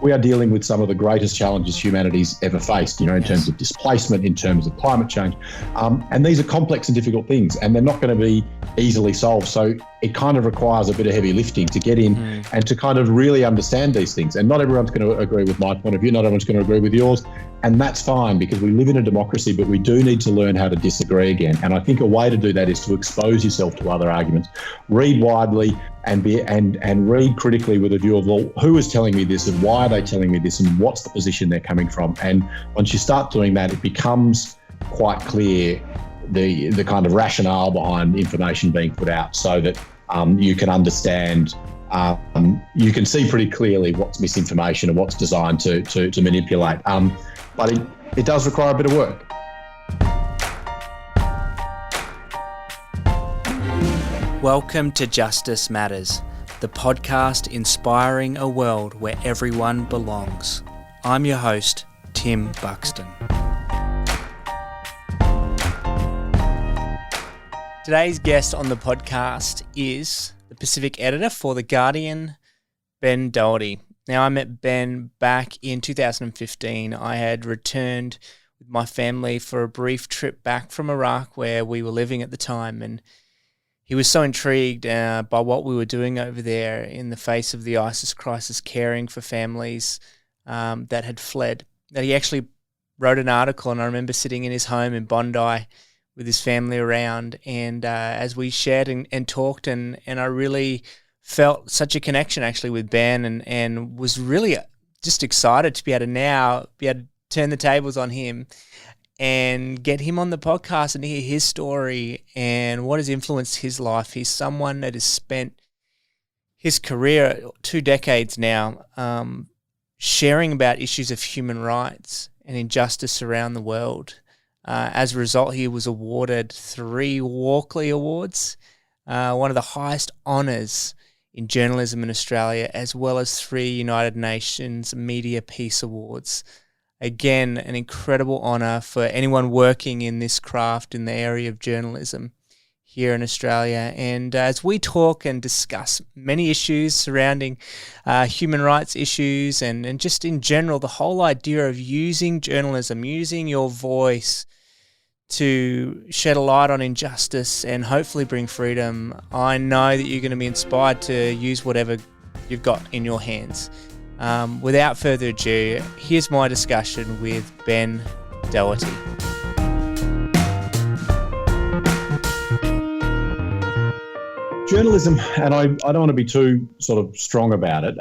we are dealing with some of the greatest challenges humanity's ever faced, in terms of displacement, in terms of climate change. And these are complex and difficult things, and they're not going to be easily solved. So it kind of requires a bit of heavy lifting to get in and to kind of really understand these things. And not everyone's going to agree with my point of view. Not everyone's going to agree with yours. And that's fine, because we live in a democracy, but we do need to learn how to disagree again. And I think a way to do that is to expose yourself to other arguments, read widely, and read critically with a view of, well, who is telling me this, and why are they telling me this, and what's the position they're coming from. And once you start doing that, it becomes quite clear the kind of rationale behind information being put out, so that you can understand, you can see pretty clearly what's misinformation and what's designed to manipulate. But it does require a bit of work. Welcome to Justice Matters, the podcast inspiring a world where everyone belongs. I'm your host, Tim Buxton. Today's guest on the podcast is the Pacific editor for The Guardian, Ben Doherty. Now, I met Ben back in 2015. I had returned with my family for a brief trip back from Iraq, where we were living at the time, and he was so intrigued by what we were doing over there in the face of the ISIS crisis, caring for families that had fled, that he actually wrote an article. And I remember sitting in his home in Bondi with his family around, and as we shared and talked, and I really felt such a connection actually with Ben, and was really just excited to be able to turn the tables on him and get him on the podcast and hear his story and what has influenced his life. He's someone that has spent his career, 2 decades now, sharing about issues of human rights and injustice around the world. As a result, he was awarded 3 Walkley Awards, one of the highest honours in journalism in Australia, as well as 3 United Nations Media Peace Awards. Again, an incredible honour for anyone working in this craft in the area of journalism here in Australia. And as we talk and discuss many issues surrounding human rights issues and just in general, the whole idea of using journalism, using your voice to shed a light on injustice and hopefully bring freedom, I know that you're going to be inspired to use whatever you've got in your hands. Without further ado, here's my discussion with Ben Doherty. Journalism, and I don't want to be too sort of strong about it,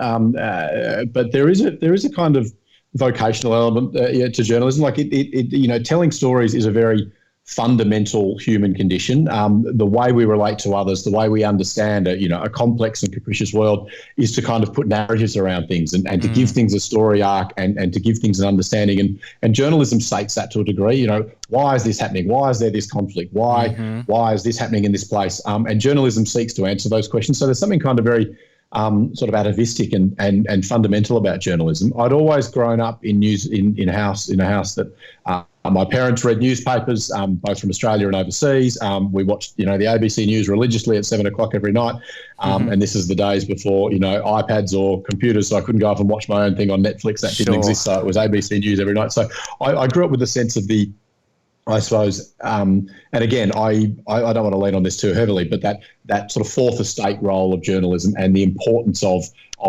but there is a kind of vocational element to journalism. Like it telling stories is a very fundamental human condition. The way we relate to others, the way we understand a complex and capricious world, is to kind of put narratives around things and to give things a story arc and to give things an understanding. And journalism states that to a degree. Why is this happening? Why is there this conflict? Why is this happening in this place? And journalism seeks to answer those questions. So there's something kind of very sort of atavistic and fundamental about journalism. I'd always grown up in a house that my parents read newspapers, both from Australia and overseas. We watched, the ABC News religiously at 7 o'clock every night. And this is the days before, iPads or computers, so I couldn't go off and watch my own thing on Netflix. That didn't exist, so it was ABC News every night. So I grew up with a sense of I suppose, and again, I don't want to lean on this too heavily, but that sort of fourth estate role of journalism and the importance of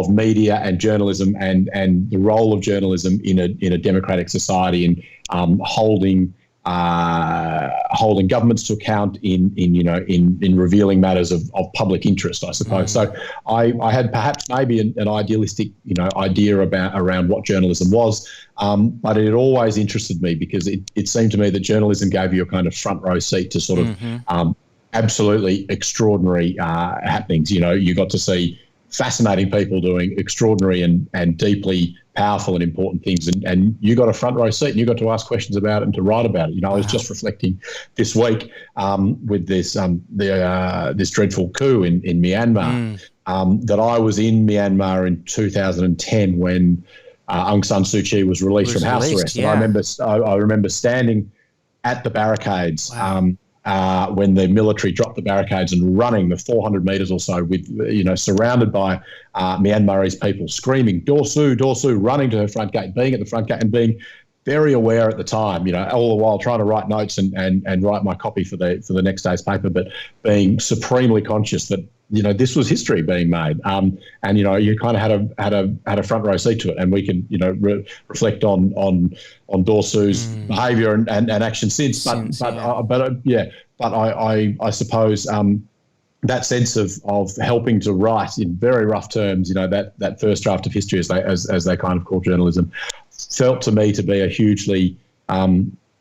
media and journalism and the role of journalism in a democratic society and holding governments to account in revealing matters of public interest, I suppose. So I had perhaps maybe an idealistic idea around what journalism was, but it always interested me because it seemed to me that journalism gave you a kind of front row seat to sort of absolutely extraordinary happenings. You got to see fascinating people doing extraordinary and deeply powerful and important things, and you got a front row seat and you got to ask questions about it and to write about it. I was just reflecting this week with this this dreadful coup in Myanmar, that I was in Myanmar in 2010 when Aung San Suu Kyi was released from house arrest. Yeah. And I remember standing at the barricades when the military dropped the barricades and running the 400 metres or so with, surrounded by Myanmarese people screaming, Dorsu, Dorsu, running to her front gate, being at the front gate and being very aware at the time, all the while trying to write notes and write my copy for the next day's paper, but being supremely conscious that, this was history being made. And, you kind of had a front row seat to it, and we can, reflect on Dorsu's behaviour and action since. I suppose that sense of helping to write in very rough terms, that first draft of history, as they kind of call journalism, felt to me to be a hugely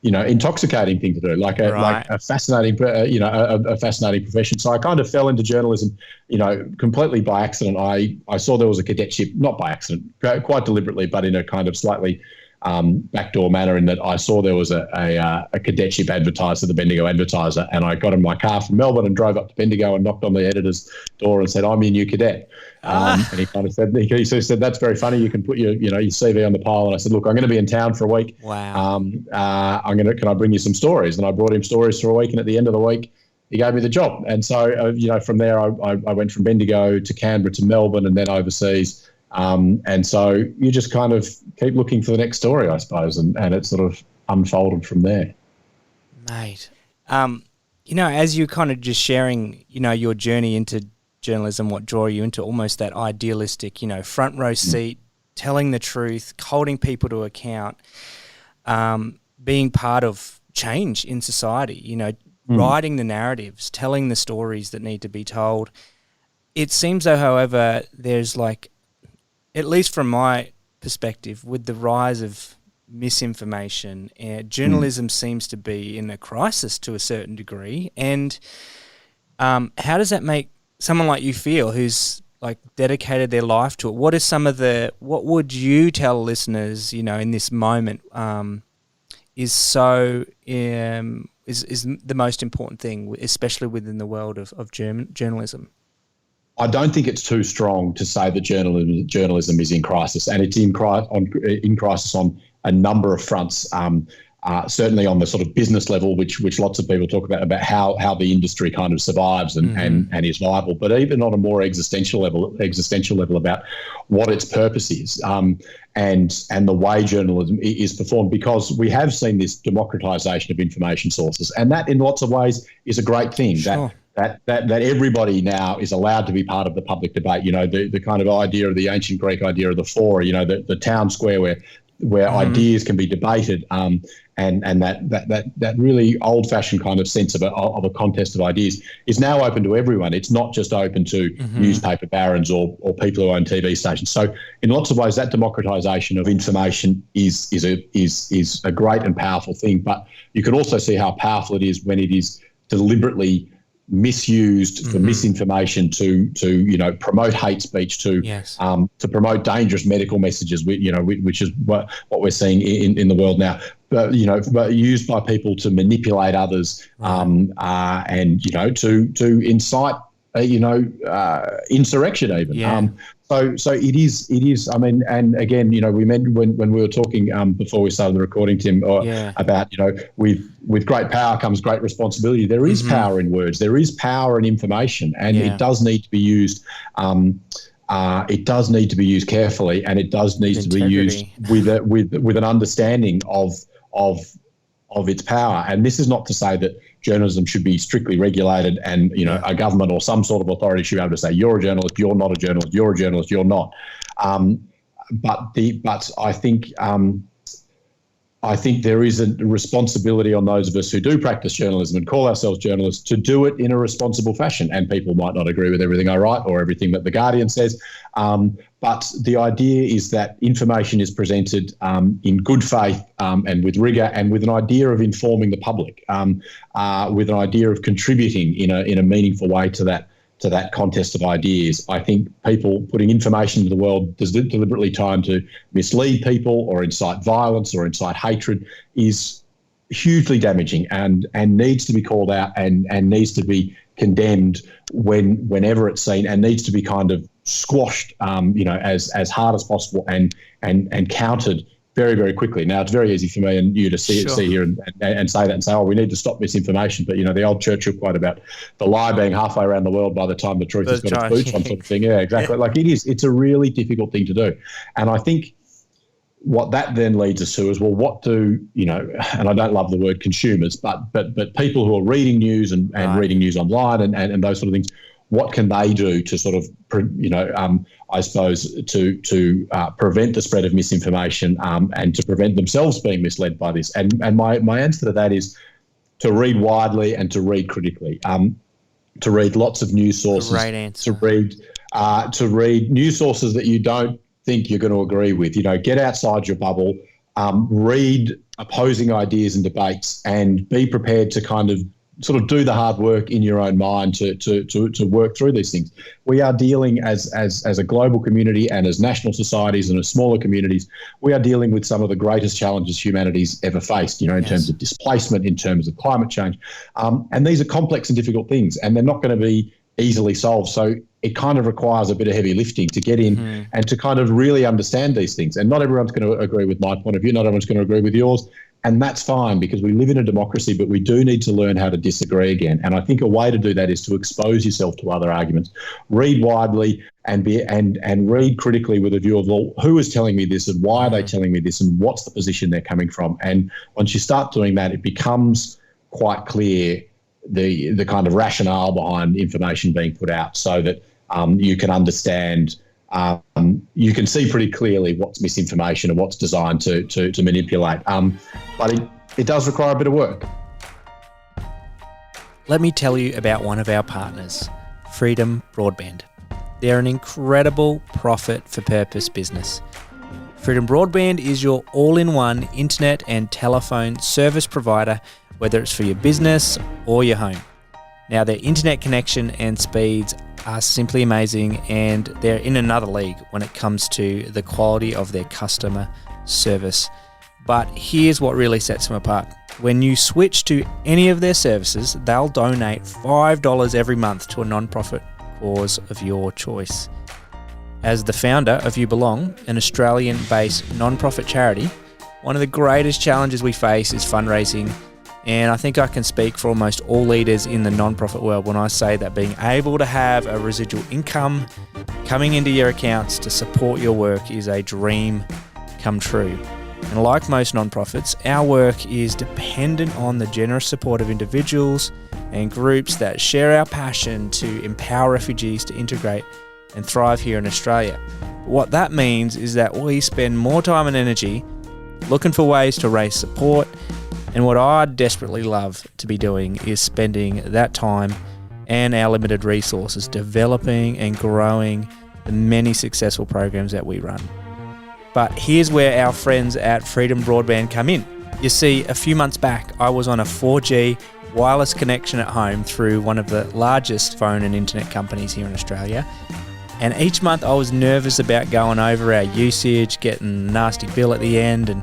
intoxicating thing to do, like a fascinating, a fascinating profession. So I kind of fell into journalism, completely by accident. I saw there was a cadetship, not by accident, quite deliberately, but in a kind of slightly backdoor manner, in that I saw there was a cadetship advertised at the Bendigo Advertiser, and I got in my car from Melbourne and drove up to Bendigo and knocked on the editor's door and said, "I'm your new cadet." And he kind of said, he said, "That's very funny. You can put your CV on the pile." And I said, "Look, I'm going to be in town for a week. Wow. Can I bring you some stories?" And I brought him stories for a week, and at the end of the week, he gave me the job. And so, from there, I went from Bendigo to Canberra to Melbourne and then overseas. And so you just kind of keep looking for the next story, I suppose, and it sort of unfolded from there. Mate, as you're kind of just sharing, your journey into journalism, what drew you into almost that idealistic, front row seat, telling the truth, holding people to account, being part of change in society, writing the narratives, telling the stories that need to be told. It seems though, however, there's at least from my perspective, with the rise of misinformation, journalism seems to be in a crisis to a certain degree. And how does that make someone like you feel, who's dedicated their life to it? What would you tell listeners, in this moment, is the most important thing, especially within the world of journalism? I don't think it's too strong to say that journalism is in crisis, and it's in crisis on a number of fronts. Certainly on the sort of business level, which lots of people talk about how the industry kind of survives and is viable, but even on a more existential level about what its purpose is, and the way journalism is performed, because we have seen this democratisation of information sources, and that in lots of ways is a great thing. Sure. That everybody now is allowed to be part of the public debate. The kind of idea of the ancient Greek idea of the fora, the town square where ideas can be debated, and that really old-fashioned kind of sense of a contest of ideas is now open to everyone. It's not just open to newspaper barons or people who own TV stations. So in lots of ways, that democratisation of information is a great and powerful thing. But you can also see how powerful it is when it is deliberately misused for misinformation to promote hate speech, to promote dangerous medical messages, which is what we're seeing in the world now. But used by people to manipulate others, and to incite insurrection even. Yeah. So it is. I mean, and again, we meant when we were talking before we started the recording, Tim, about with great power comes great responsibility. There is power in words. There is power in information, and it does need to be used. It does need to be used carefully, and it does need to be used with an understanding of its power. And this is not to say that journalism should be strictly regulated and, a government or some sort of authority should be able to say, you're a journalist, you're not a journalist, you're a journalist, you're not. But I think there is a responsibility on those of us who do practice journalism and call ourselves journalists to do it in a responsible fashion. And people might not agree with everything I write or everything that The Guardian says. But the idea is that information is presented in good faith and with rigour and with an idea of informing the public, with an idea of contributing in a meaningful way to that contest of ideas. I think people putting information into the world deliberately timed to mislead people or incite violence or incite hatred is hugely damaging and needs to be called out and needs to be condemned whenever it's seen, and needs to be kind of squashed, as hard as possible and countered very, very quickly. Now, it's very easy for me and you to see here and say that and say, oh, we need to stop misinformation. But, the old Churchill quote about the lie being halfway around the world by the time the truth has got its boots on, sort of thing. Yeah, exactly. Like it's a really difficult thing to do. And I think what that then leads us to is, well, what do, and I don't love the word consumers, but people who are reading news and reading news online and those sort of things, what can they do to sort of, I suppose, to prevent the spread of misinformation and to prevent themselves being misled by this? And my answer to that is to read widely and to read critically, to read lots of news sources. Great answer. To read news sources that you don't think you're going to agree with. Get outside your bubble, read opposing ideas and debates, and be prepared to kind of sort of do the hard work in your own mind to work through these things. We are dealing as a global community and as national societies and as smaller communities, we are dealing with some of the greatest challenges humanity's ever faced, in terms of displacement, in terms of climate change. And these are complex and difficult things, and they're not going to be easily solved. So it kind of requires a bit of heavy lifting to get in and to kind of really understand these things. And not everyone's going to agree with my point of view. Not everyone's going to agree with yours. And that's fine, because we live in a democracy, but we do need to learn how to disagree again. And I think a way to do that is to expose yourself to other arguments, read widely and read critically with a view of, well, who is telling me this and why are they telling me this and what's the position they're coming from? And once you start doing that, it becomes quite clear the kind of rationale behind information being put out, so that you can understand, you can see pretty clearly what's misinformation and what's designed to manipulate. But it does require a bit of work. Let me tell you about one of our partners, Freedom Broadband. They're an incredible profit-for-purpose business. Freedom Broadband is your all-in-one internet and telephone service provider, whether it's for your business or your home. Now, their internet connection and speeds are simply amazing, and they're in another league when it comes to the quality of their customer service. But here's what really sets them apart. When you switch to any of their services, they'll donate $5 every month to a non-profit cause of your choice. As the founder of You Belong, an Australian-based non-profit charity, one of the greatest challenges we face is fundraising. And I think I can speak for almost all leaders in the non-profit world when I say that being able to have a residual income coming into your accounts to support your work is a dream come true. And like most non-profits, our work is dependent on the generous support of individuals and groups that share our passion to empower refugees to integrate and thrive here in Australia. What that means is that we spend more time and energy looking for ways to raise support. And what I desperately love to be doing is spending that time and our limited resources developing and growing the many successful programs that we run. But here's where our friends at Freedom Broadband come in. You see, a few months back, I was on a 4G wireless connection at home through one of the largest phone and internet companies here in Australia. And each month I was nervous about going over our usage, getting a nasty bill at the end, and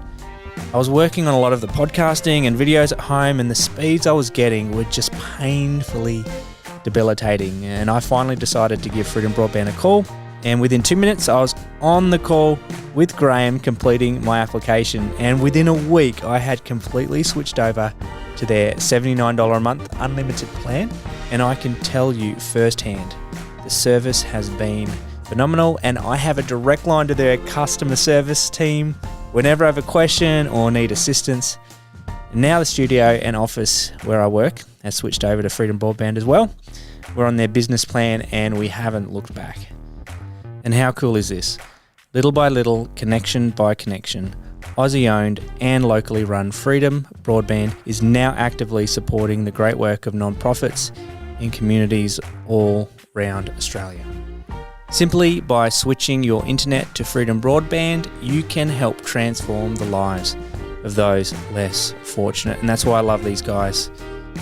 I was working on a lot of the podcasting and videos at home, and the speeds I was getting were just painfully debilitating. And I finally decided to give Freedom Broadband a call, and within 2 minutes I was on the call with Graham completing my application, and within a week I had completely switched over to their $79 a month unlimited plan. And I can tell you firsthand, the service has been phenomenal, and I have a direct line to their customer service team whenever I have a question or need assistance. And now the studio and office where I work has switched over to Freedom Broadband as well. We're on their business plan and we haven't looked back. And how cool is this? Little by little, connection by connection, Aussie-owned and locally run Freedom Broadband is now actively supporting the great work of non-profits in communities all around Australia. Simply by switching your internet to Freedom Broadband, you can help transform the lives of those less fortunate. And that's why I love these guys.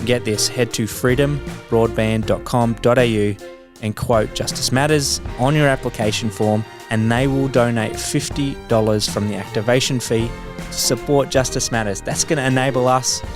Get this, head to freedombroadband.com.au and quote Justice Matters on your application form, and they will donate $50 from the activation fee to support Justice Matters. That's going to enable us to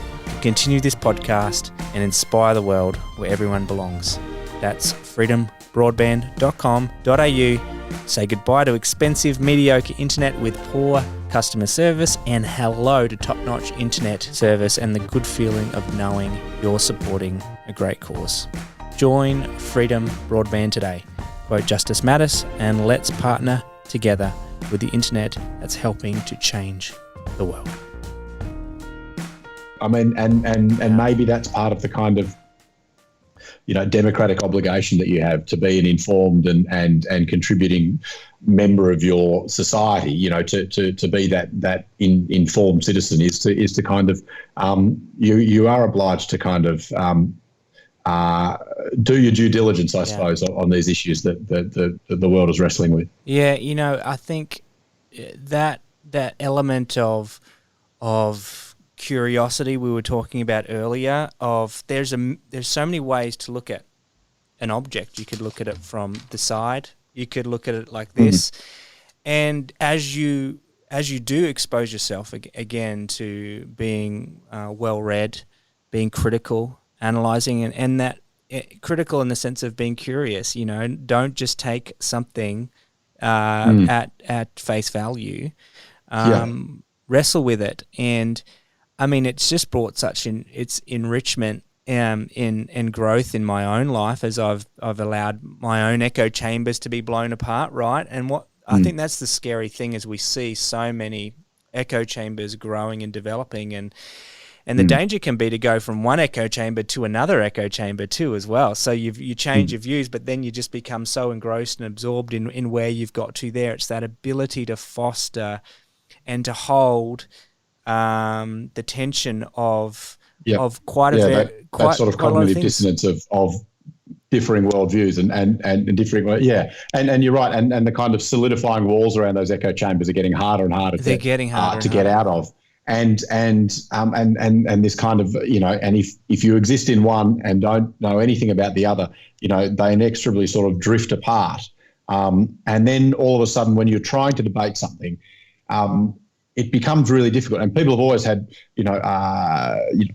continue this podcast and inspire the world where everyone belongs. That's freedombroadband.com.au. Say goodbye to expensive, mediocre internet with poor customer service, and hello to top-notch internet service and the good feeling of knowing you're supporting a great cause. Join Freedom Broadband today. Quote Justice Matters, and let's partner together with the internet that's helping to change the world. I mean, and maybe that's part of the kind of, democratic obligation that you have to be an informed and contributing member of your society. To be that informed citizen is to kind of you are obliged to kind of do your due diligence, I suppose, on these issues that the world is wrestling with. Yeah, I think that element of curiosity we were talking about earlier, of there's so many ways to look at an object. You could look at it from the side, you could look at it like this, and as you do expose yourself again to being well read, being critical, analyzing, and that critical in the sense of being curious. Don't just take something at face value. Wrestle with it. And I mean, it's just brought such its enrichment in growth in my own life as I've allowed my own echo chambers to be blown apart, right? And what I think that's the scary thing, is we see so many echo chambers growing and developing, and the danger can be to go from one echo chamber to another echo chamber too as well. So you change your views, but then you just become so engrossed and absorbed in where you've got to there. It's that ability to foster and to hold the tension of quite a that sort of cognitive dissonance of differing worldviews and differing, and you're right, and the kind of solidifying walls around those echo chambers are getting harder and harder to get out of, and this kind of, and if you exist in one and don't know anything about the other, they inexorably sort of drift apart, and then all of a sudden when you're trying to debate something, it becomes really difficult. And people have always had,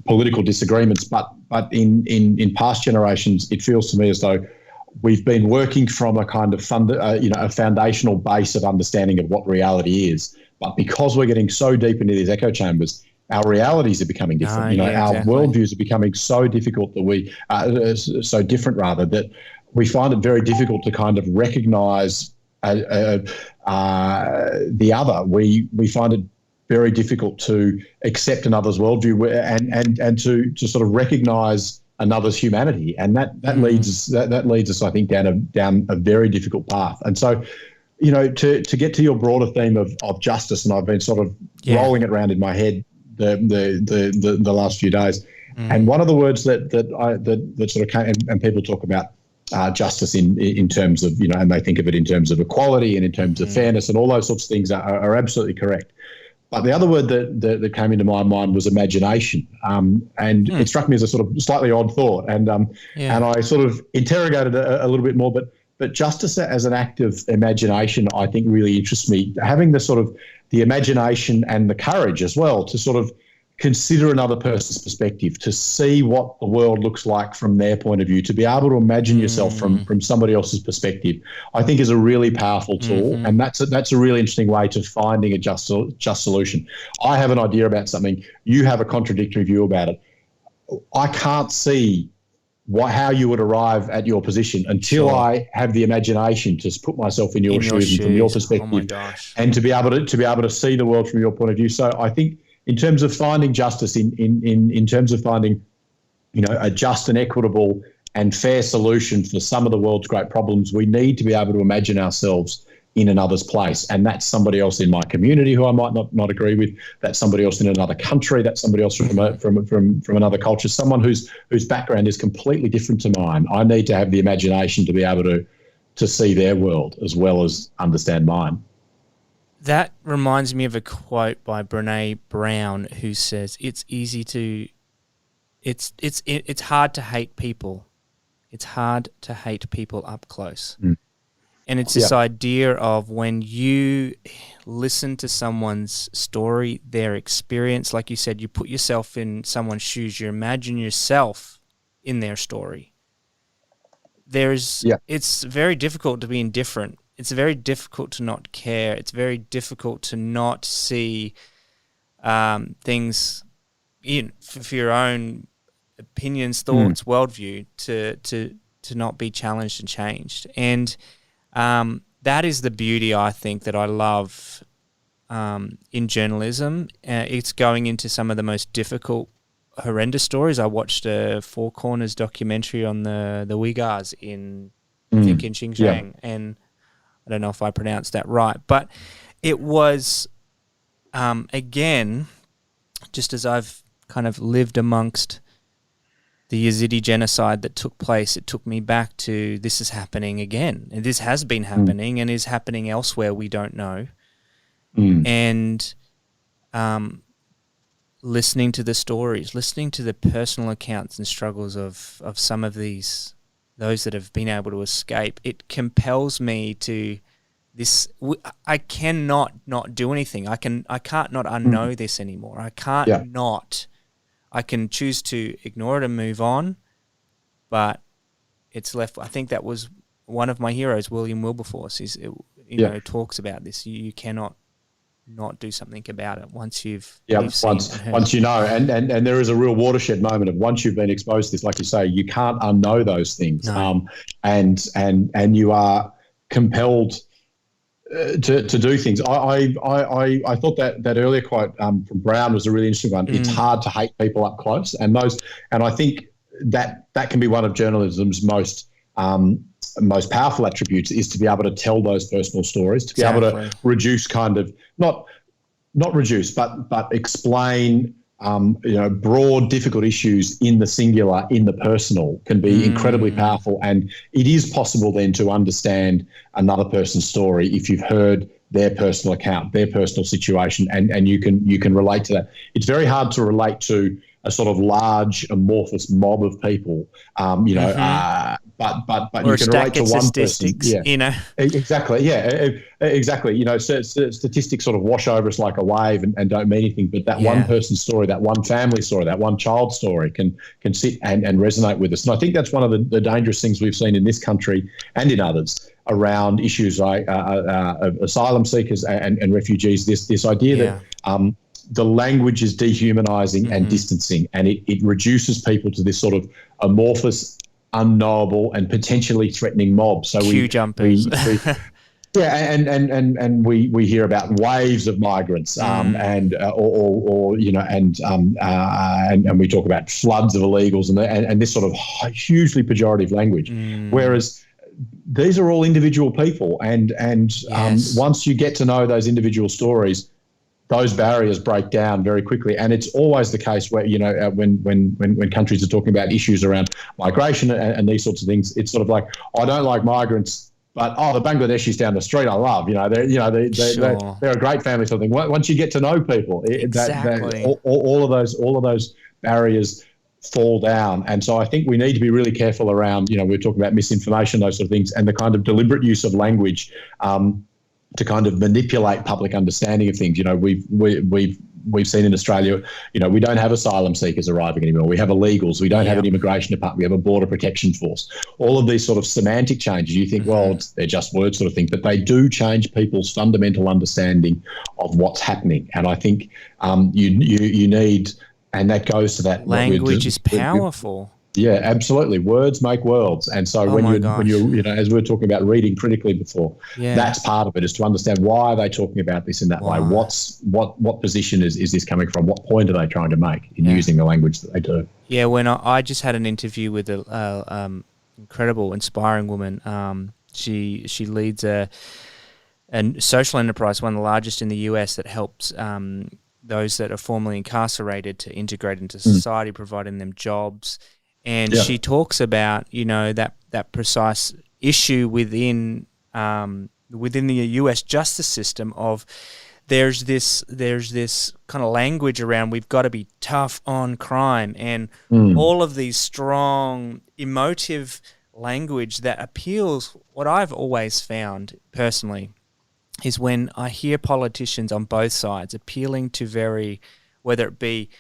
political disagreements, but in past generations, it feels to me as though we've been working from a kind of a foundational base of understanding of what reality is. But because we're getting so deep into these echo chambers, our realities are becoming different. Our worldviews are becoming so difficult so different that we find it very difficult to kind of recognise the other. We find it very difficult to accept another's worldview and to sort of recognise another's humanity, and that leads us, I think, down a very difficult path. And so, to get to your broader theme of justice, and I've been sort of rolling it around in my head the last few days, and one of the words that sort of came, and people talk about justice in terms of, and they think of it in terms of equality and in terms of fairness, and all those sorts of things are absolutely correct. But the other word that came into my mind was imagination, and it struck me as a sort of slightly odd thought, and I sort of interrogated it a little bit more. But justice as an act of imagination, I think, really interests me. Having the imagination and the courage as well to sort of consider another person's perspective, to see what the world looks like from their point of view, to be able to imagine yourself from somebody else's perspective, I think is a really powerful tool, and that's a really interesting way to finding a just solution. I have an idea about something, you have a contradictory view about it. I can't see how you would arrive at your position until I have the imagination to put myself in your shoes and from your perspective, and to be able to see the world from your point of view. So I think, in terms of finding justice, in terms of finding, a just and equitable and fair solution for some of the world's great problems, we need to be able to imagine ourselves in another's place. And that's somebody else in my community who I might not agree with. That's somebody else in another country. That's somebody else from another culture, someone whose background is completely different to mine. I need to have the imagination to be able to see their world as well as understand mine. That reminds me of a quote by Brené Brown, who says, it's hard to hate people. It's hard to hate people up close. And it's this idea of when you listen to someone's story, their experience, like you said, you put yourself in someone's shoes, you imagine yourself in their story. It's very difficult to be indifferent. it's very difficult to not care. It's very difficult to not see things for your own opinions, thoughts, worldview to not be challenged and changed. And that is the beauty, I think, that I love in journalism. It's going into some of the most difficult, horrendous stories. I watched a Four Corners documentary on the Uyghurs I think in Xinjiang, and I don't know if I pronounced that right, but it was, again, just as I've kind of lived amongst the Yazidi genocide that took place, it took me back to this is happening again. And this has been happening and is happening elsewhere we don't know. And listening to the stories, listening to the personal accounts and struggles of some of those that have been able to escape, it compels me to this. I cannot not do anything. I can't not unknow this anymore. I can't not. I can choose to ignore it and move on, but it's left. I think that was one of my heroes, William Wilberforce. Talks about this. You cannot not do something about it once you've once you know, and there is a real watershed moment of once you've been exposed to this, like you say, you can't unknow those things. No. And you are compelled to do things. I thought that earlier quote from Brown was a really interesting one. It's hard to hate people up close, and I think that can be one of journalism's most powerful attributes, is to be able to tell those personal stories, to be able to reduce kind of not reduce, but explain broad, difficult issues in the singular, in the personal, can be incredibly powerful. And it is possible then to understand another person's story if you've heard their personal account, their personal situation, and you can relate to that. It's very hard to relate to a sort of large amorphous mob of people, but or you can relate to one person. Yeah, exactly. Yeah, exactly. Statistics sort of wash over us like a wave and don't mean anything. But that one person's story, that one family story, that one child's story can sit and resonate with us. And I think that's one of the dangerous things we've seen in this country and in others around issues like asylum seekers and refugees. This idea that the language is dehumanizing and distancing, and it reduces people to this sort of amorphous, unknowable, and potentially threatening mob. So queue jumpers. we hear about waves of migrants, and we talk about floods of illegals and this sort of hugely pejorative language, whereas these are all individual people, and once you get to know those individual stories, those barriers break down very quickly. And it's always the case where, when countries are talking about issues around migration and these sorts of things, it's sort of like, I don't like migrants, but the Bangladeshis down the street I love. They're a great family sort of thing. Once you get to know people, all of those barriers fall down. And so I think we need to be really careful around, we're talking about misinformation, those sort of things, and the kind of deliberate use of language to kind of manipulate public understanding of things. We've seen in Australia, we don't have asylum seekers arriving anymore. We have illegals. We don't have an immigration department. We have a border protection force. All of these sort of semantic changes, you think, well, they're just words sort of thing, but they do change people's fundamental understanding of what's happening. And I think you need, and that goes to that. Language is powerful. Yeah, absolutely. Words make worlds. And so when you're, as we were talking about reading critically before, that's part of it, is to understand why are they talking about this in that way? What position is this coming from? What point are they trying to make in using the language that they do? Yeah, when I just had an interview with an incredible, inspiring woman. She leads a social enterprise, one of the largest in the US, that helps those that are formerly incarcerated to integrate into society, providing them jobs. And she talks about, that precise issue within the US justice system of there's this kind of language around we've got to be tough on crime, and all of these strong emotive language that appeals. What I've always found personally is when I hear politicians on both sides appealing to whether it be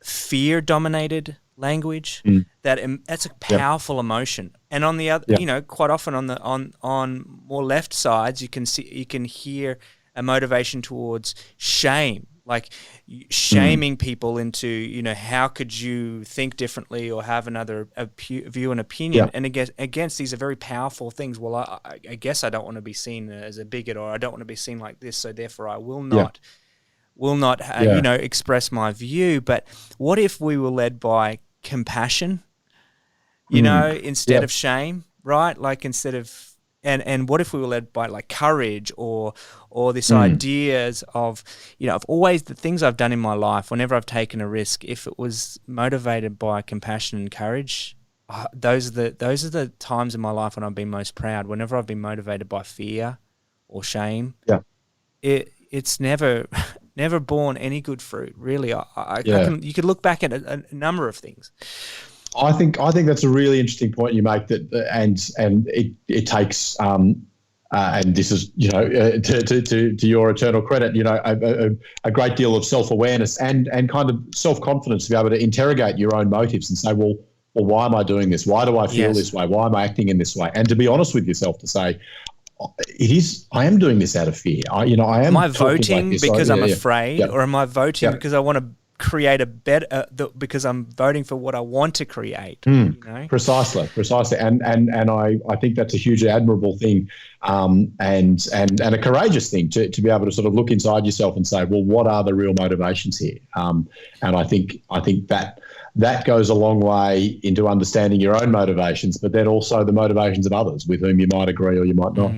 fear-dominated language. That's a powerful emotion. And on the other, quite often on more left sides, you can hear a motivation towards shame, like shaming people into, how could you think differently or have another view and opinion? And against these are very powerful things. Well, I guess I don't want to be seen as a bigot, or I don't want to be seen like this, so therefore I will not express my view. But what if we were led by compassion, instead of shame, right? Like instead of, and what if we were led by like courage or this ideas of, of always the things I've done in my life, whenever I've taken a risk, if it was motivated by compassion and courage, those are the times in my life when I've been most proud. Whenever I've been motivated by fear or shame, it's never borne any good fruit, really. You could look back at a number of things. I think that's a really interesting point you make. And it takes and this is to your eternal credit, a great deal of self-awareness and kind of self-confidence to be able to interrogate your own motives and say, well, why am I doing this? Why do I feel this way? Why am I acting in this way? And to be honest with yourself, to say, I am doing this out of fear. Am I voting because I'm afraid, or am I voting because I want to create a better? Because I'm voting for what I want to create. Precisely, and I think that's a hugely admirable thing, and a courageous thing to be able to sort of look inside yourself and say, well, what are the real motivations here? And I think that goes a long way into understanding your own motivations, but then also the motivations of others with whom you might agree or you might not.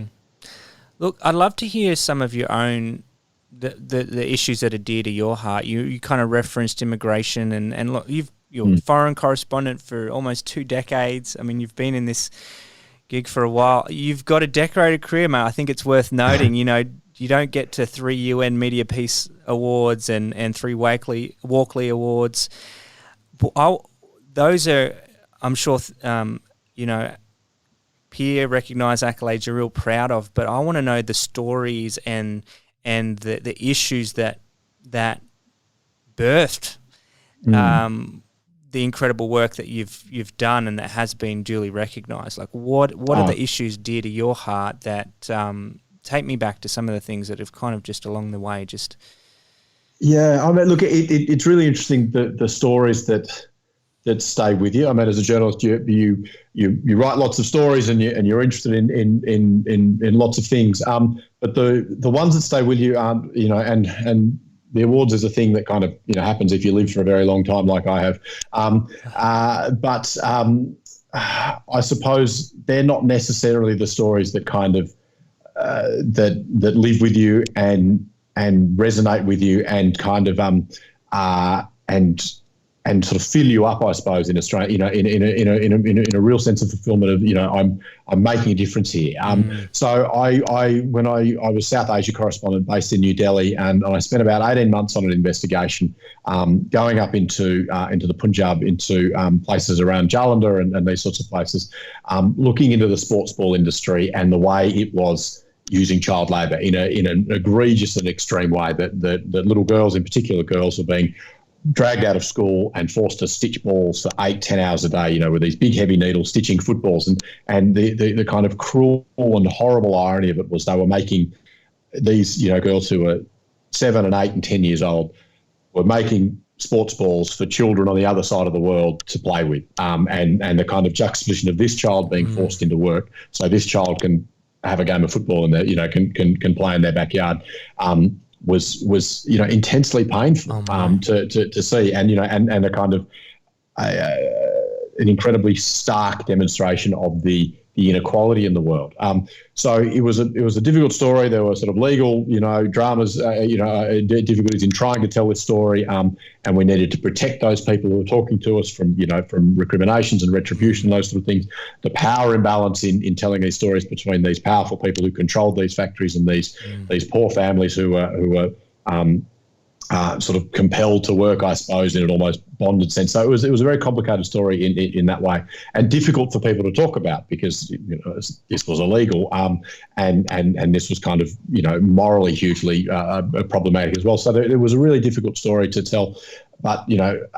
Look, I'd love to hear some of your own the issues that are dear to your heart. You kind of referenced immigration, and look, you're a foreign correspondent for almost 2 decades. I mean, you've been in this gig for a while. You've got a decorated career, mate. I think it's worth noting. You don't get to 3 UN Media Peace Awards and 3 Walkley Awards. Those are, I'm sure, peer recognised accolades you're real proud of. But I want to know the stories and the issues that birthed the incredible work that you've done and that has been duly recognised. Like what are the issues dear to your heart that take me back to some of the things that have kind of just along the way just. Yeah, I mean, look, it's really interesting the stories that stay with you. I mean, as a journalist, you write lots of stories and you're interested in lots of things. But the ones that stay with you aren't, and the awards is a thing that kind of happens if you live for a very long time, like I have. But I suppose they're not necessarily the stories that kind of that live with you and resonate with you and kind of and sort of fill you up, I suppose, in Australia, in a real sense of fulfillment of, I'm making a difference here. So when I was South Asia correspondent based in New Delhi, and I spent about 18 months on an investigation, going up into the Punjab, into places around Jalandhar and these sorts of places, looking into the sports ball industry and the way it was using child labour in an egregious and extreme way, that little girls, in particular girls, were being dragged out of school and forced to stitch balls for 8-10 hours a day, with these big heavy needles stitching footballs. And the kind of cruel and horrible irony of it was they were making these, girls who were 7 and 8 and 10 years old were making sports balls for children on the other side of the world to play with. And the kind of juxtaposition of this child being forced into work so this child can have a game of football and can play in their backyard, was intensely painful to see, and a kind of an incredibly stark demonstration of the inequality in the world. So it was a difficult story. There were sort of legal, dramas, difficulties in trying to tell this story, and we needed to protect those people who were talking to us from recriminations and retribution, those sort of things. The power imbalance in telling these stories between these powerful people who controlled these factories and these poor families who were sort of compelled to work, I suppose, in an almost bonded sense. So it was a very complicated story in that way, and difficult for people to talk about because this was illegal, and this was kind of morally hugely problematic as well. So it was a really difficult story to tell. But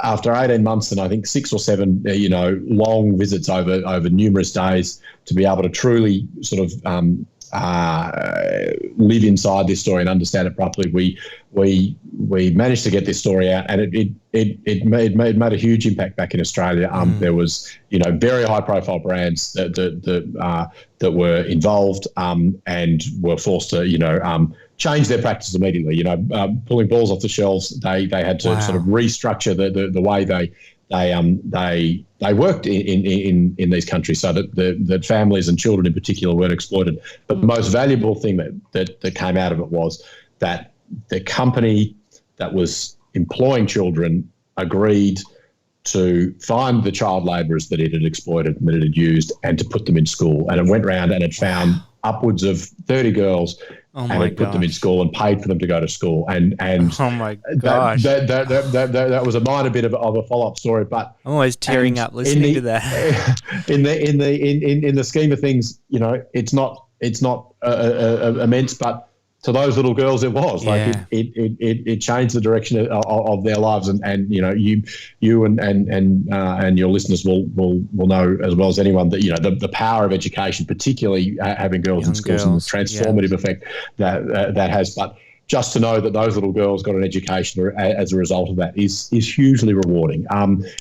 after 18 months and I think 6 or 7 long visits over numerous days to be able to truly sort of live inside this story and understand it properly, we managed to get this story out, and it made a huge impact back in Australia. There was very high profile brands that were involved and were forced to change their practice immediately. Pulling balls off the shelves, they had to sort of restructure the way they worked in these countries so that families and children in particular weren't exploited. But the most valuable thing that came out of it was that the company that was employing children agreed to find the child labourers that it had exploited and that it had used and to put them in school. And it went round and it found upwards of 30 girls and it put them in school and paid for them to go to school. And oh my gosh, that was a minor bit of a follow-up story. But I'm always tearing up listening to that. In the scheme of things, it's not immense, but to those little girls, it was like it changed the direction of their lives, and you and your listeners will know as well as anyone that the power of education, particularly having girls in schools, and the transformative effect that has. But just to know that those little girls got an education as a result of that is hugely rewarding.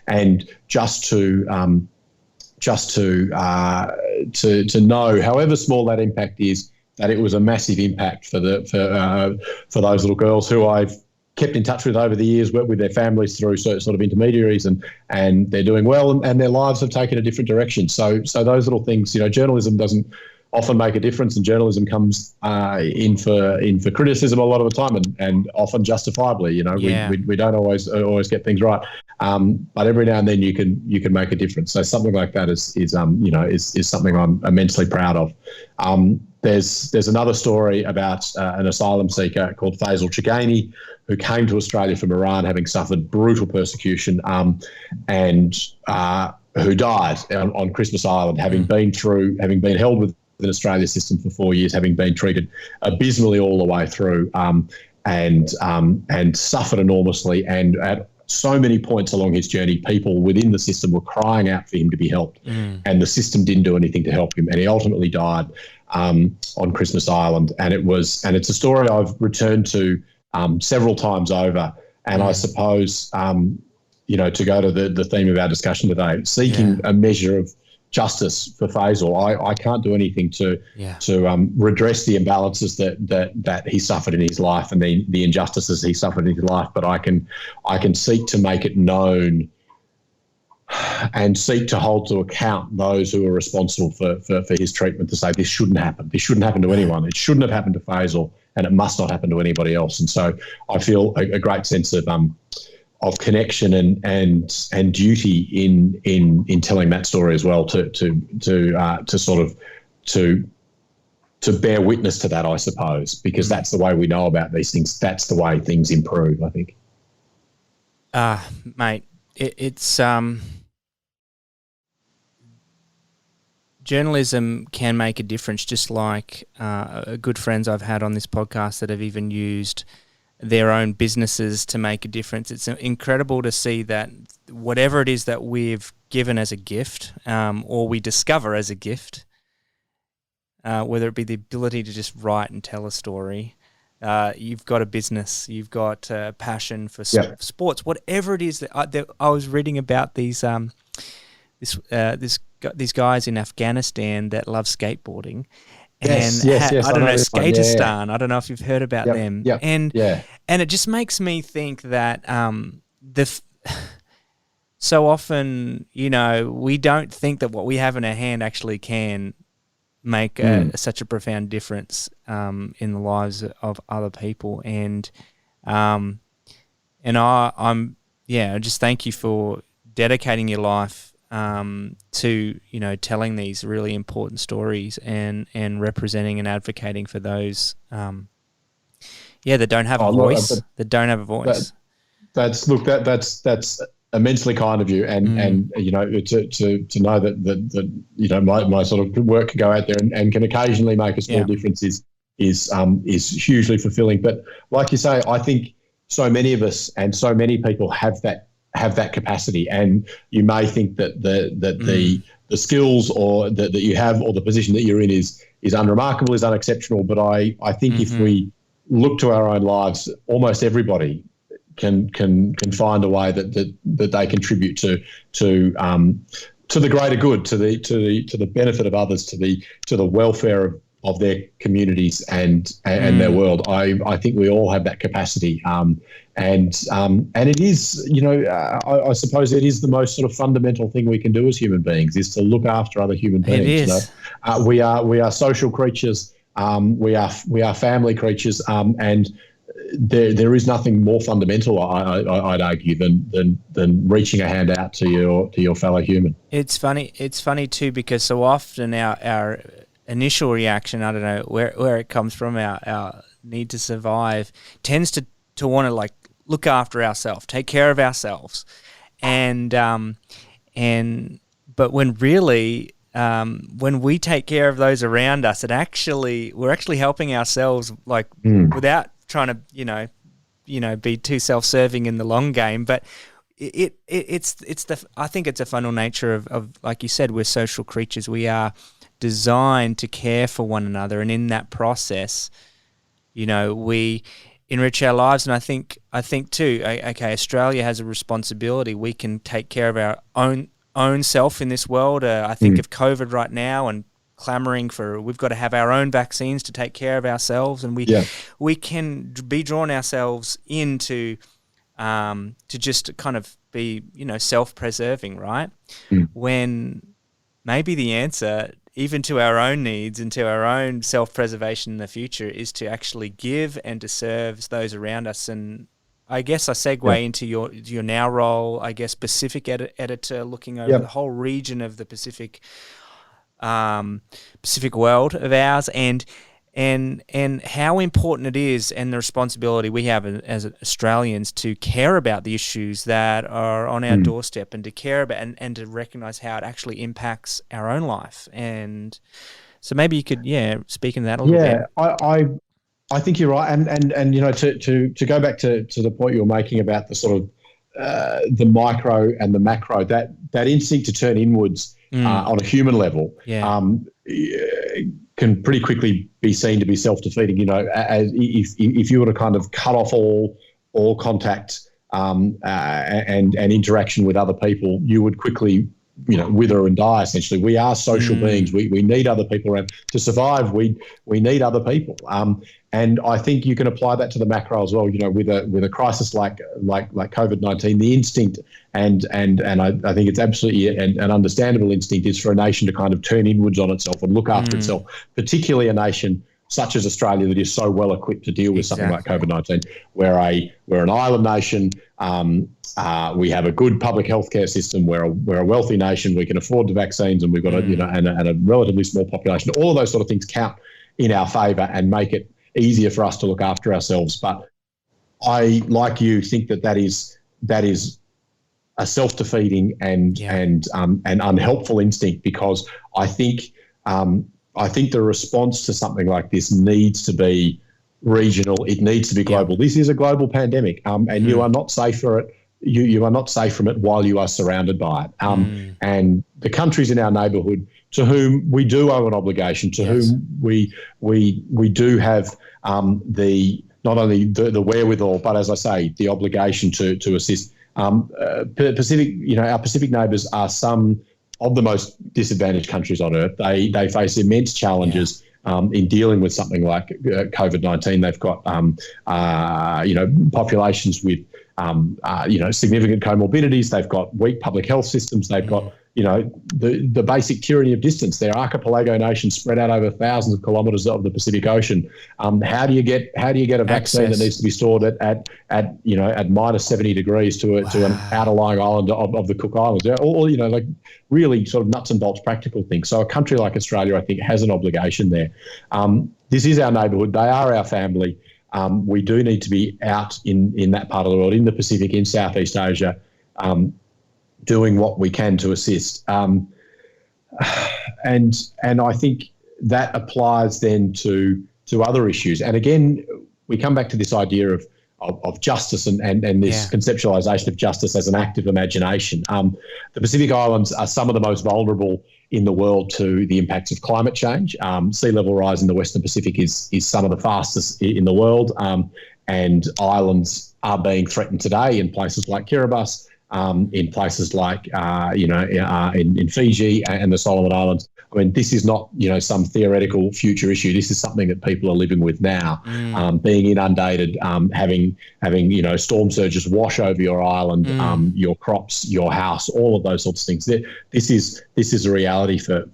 And just to know, however small that impact is, that it was a massive impact for those little girls who I've kept in touch with over the years, worked with their families through sort of intermediaries, and they're doing well, and their lives have taken a different direction. So those little things, journalism doesn't often make a difference, and journalism comes in for criticism a lot of the time, and often justifiably. We don't always get things right, but every now and then you can make a difference. So something like that is something I'm immensely proud of. There's another story about an asylum seeker called Faisal Chagani, who came to Australia from Iran having suffered brutal persecution, and who died on Christmas Island, having been held within the Australia system for 4 years, having been treated abysmally all the way through, and suffered enormously. And at so many points along his journey, people within the system were crying out for him to be helped, and the system didn't do anything to help him, and he ultimately died on Christmas Island. And it's a story I've returned to several times over. And I suppose, to go to the theme of our discussion today, seeking a measure of justice for Faisal. I can't do anything to redress the imbalances that he suffered in his life and the injustices he suffered in his life, but I can seek to make it known and seek to hold to account those who are responsible for his treatment, to say this shouldn't happen. This shouldn't happen to anyone. It shouldn't have happened to Faisal, and it must not happen to anybody else. And so I feel a great sense of connection and duty in telling that story as well, to bear witness to that, I suppose, because that's the way we know about these things. That's the way things improve, I think. Mate, it's journalism can make a difference, just like good friends I've had on this podcast that have even used their own businesses to make a difference. It's incredible to see that whatever it is that we've given as a gift, or we discover as a gift, whether it be the ability to just write and tell a story, you've got a business, you've got a passion for sports, whatever it is that I was reading about these guys in Afghanistan that love skateboarding. Yes, I don't know, Skaterstan. I don't know if you've heard about them. And it just makes me think that so often, we don't think that what we have in our hand actually can make such a profound difference in the lives of other people. And I just thank you for dedicating your life to telling these really important stories and representing and advocating for those Yeah, that don't have a voice. That don't have a voice. That's immensely kind of you, and you know, to know that you know, my sort of work can go out there and can occasionally make a small difference is hugely fulfilling. But like you say, I think so many of us and so many people have that capacity, and you may think that the skills or that you have or the position that you're in is unremarkable, is unexceptional. But I think if we look to our own lives, almost everybody can find a way that they contribute to the greater good, to the benefit of others, to the welfare of their communities and their world. I think we all have that capacity, and it is, you know, I suppose it is the most sort of fundamental thing we can do as human beings, is to look after other human beings. It is. You know? We are social creatures. We are family creatures, and there is nothing more fundamental, I'd argue, than reaching a hand out to your fellow human. It's funny too, because so often our initial reaction, I don't know where it comes from, our need to survive, tends to want to like look after ourselves, take care of ourselves, but when really when we take care of those around us, we're actually helping ourselves, like without trying to you know be too self-serving in the long game. But I think it's a fundamental nature of like you said, we're social creatures. We are designed to care for one another, and in that process, you know, we enrich our lives. And I think too, okay, Australia has a responsibility. We can take care of our own self in this world. I think of COVID right now and clamoring for, we've got to have our own vaccines to take care of ourselves, and we can be drawn ourselves into to just kind of be, you know, self-preserving, right? When maybe the answer, even to our own needs and to our own self-preservation in the future, is to actually give and to serve those around us. And I guess I segue into your now role, I guess, Pacific editor, looking over the whole region of the Pacific world of ours, and how important it is, and the responsibility we have as Australians to care about the issues that are on our doorstep, and to care about and to recognise how it actually impacts our own life. And so maybe you could speak into that a little bit. I think you're right, and you know, to go back to the point you were making about the sort of the micro and the macro, that instinct to turn inwards on a human level can pretty quickly be seen to be self-defeating. You know, as if you were to kind of cut off all contact and interaction with other people, you would quickly, you know, wither and die. Essentially, we are social beings. We need other people around to survive. We need other people. And I think you can apply that to the macro as well. You know, with a crisis like COVID-19, the instinct and I think it's absolutely an understandable instinct is for a nation to kind of turn inwards on itself and look after itself, particularly a nation such as Australia that is so well equipped to deal with something like COVID-19. We're an island nation. We have a good public healthcare system. We're a wealthy nation. We can afford the vaccines, and we've got a relatively small population. All of those sort of things count in our favour and make it easier for us to look after ourselves. But I, like you, think that is a self-defeating and unhelpful instinct, because I think the response to something like this needs to be regional. It needs to be global. This is a global pandemic, and you are not safe for it. You are not safe from it while you are surrounded by it. And the countries in our neighbourhood to whom we do owe an obligation, to whom we do have not only the wherewithal, but as I say, the obligation to assist. Pacific, you know, our Pacific neighbours are some of the most disadvantaged countries on earth. They face immense challenges in dealing with something like COVID-19. They've got populations with significant comorbidities. They've got weak public health systems. They've got the basic tyranny of distance. They're archipelago nations spread out over thousands of kilometres of the Pacific Ocean. How do you get a vaccine that needs to be stored at minus 70 degrees to an outlying island of the Cook Islands? All like really sort of nuts and bolts practical things. So a country like Australia, I think, has an obligation there. This is our neighbourhood. They are our family. We do need to be out in that part of the world, in the Pacific, in Southeast Asia, doing what we can to assist. And I think that applies then to other issues. And again, we come back to this idea of justice and this conceptualization of justice as an act of imagination. The Pacific Islands are some of the most vulnerable in the world to the impacts of climate change. Sea level rise in the Western Pacific is some of the fastest in the world, and islands are being threatened today in places like Kiribati, in places like in Fiji and the Solomon Islands. I mean, this is not some theoretical future issue. This is something that people are living with now. Being inundated, having storm surges wash over your island, your crops, your house, all of those sorts of things. This is a reality for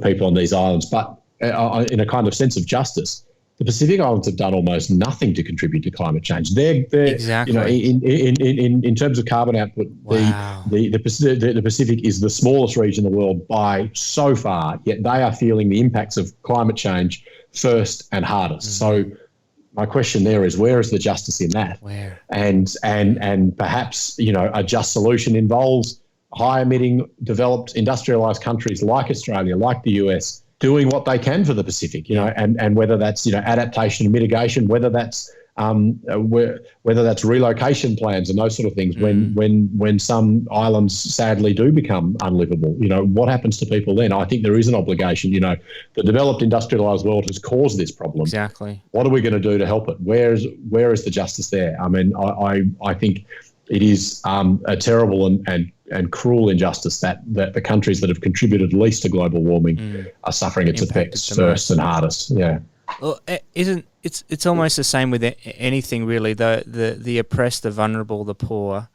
people on these islands. But in a kind of sense of justice, the Pacific Islands have done almost nothing to contribute to climate change. They're exactly. In terms of carbon output, wow. the Pacific is the smallest region in the world by so far, yet they are feeling the impacts of climate change first and hardest. So my question there is, where is the justice in that? Where? And perhaps, a just solution involves high emitting, developed, industrialized countries like Australia, like the US, doing what they can for the Pacific, and whether that's, adaptation and mitigation, whether that's relocation plans and those sort of things. When some islands sadly do become unlivable, what happens to people then? I think there is an obligation. The developed industrialized world has caused this problem. Exactly. What are we going to do to help it? Where is the justice there? I mean, I think it is a terrible and cruel injustice that the countries that have contributed least to global warming are suffering its effects first and hardest. Yeah. Well, it's almost the same with anything really. The oppressed, the vulnerable, the poor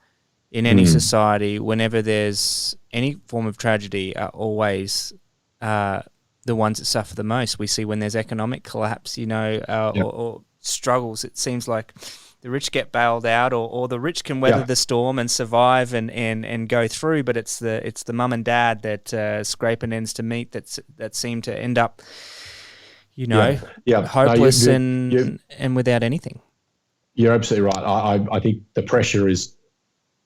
in any society. Whenever there's any form of tragedy, are always the ones that suffer the most. We see when there's economic collapse, or struggles. It seems like the rich get bailed out, or the rich can weather the storm and survive and go through, but it's the mum and dad that scraping ends to meet that seem to end up, hopeless and without anything. You're absolutely right. I think the pressure is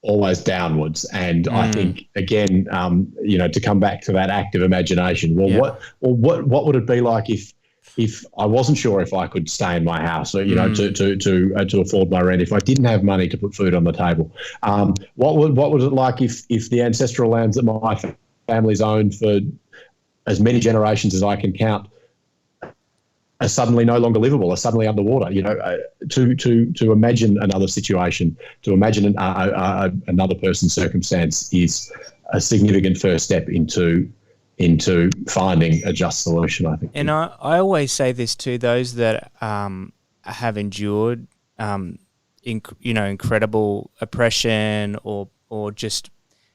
always downwards, and I think again, to come back to that active imagination. What would it be like if I wasn't sure if I could stay in my house, or to afford my rent, if I didn't have money to put food on the table? What was it like if the ancestral lands that my family's owned for as many generations as I can count are suddenly no longer livable, are suddenly underwater? To imagine another situation, to imagine another person's circumstance is a significant first step into finding a just solution, I think. And I always say this to those that have endured, incredible oppression or just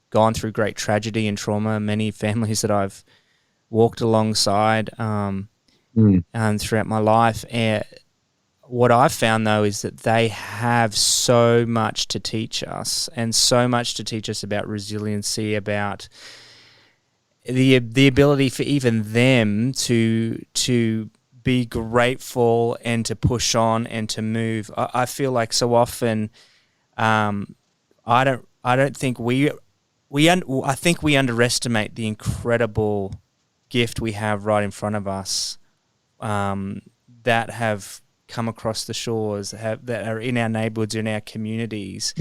gone through great tragedy and trauma. Many families that I've walked alongside throughout my life. And what I've found, though, is that they have so much to teach us, and so much to teach us about resiliency, about the ability for even them to be grateful and to push on and to move. I feel like so often, I think we underestimate the incredible gift we have right in front of us, that have come across the shores, that are in our neighborhoods, in our communities.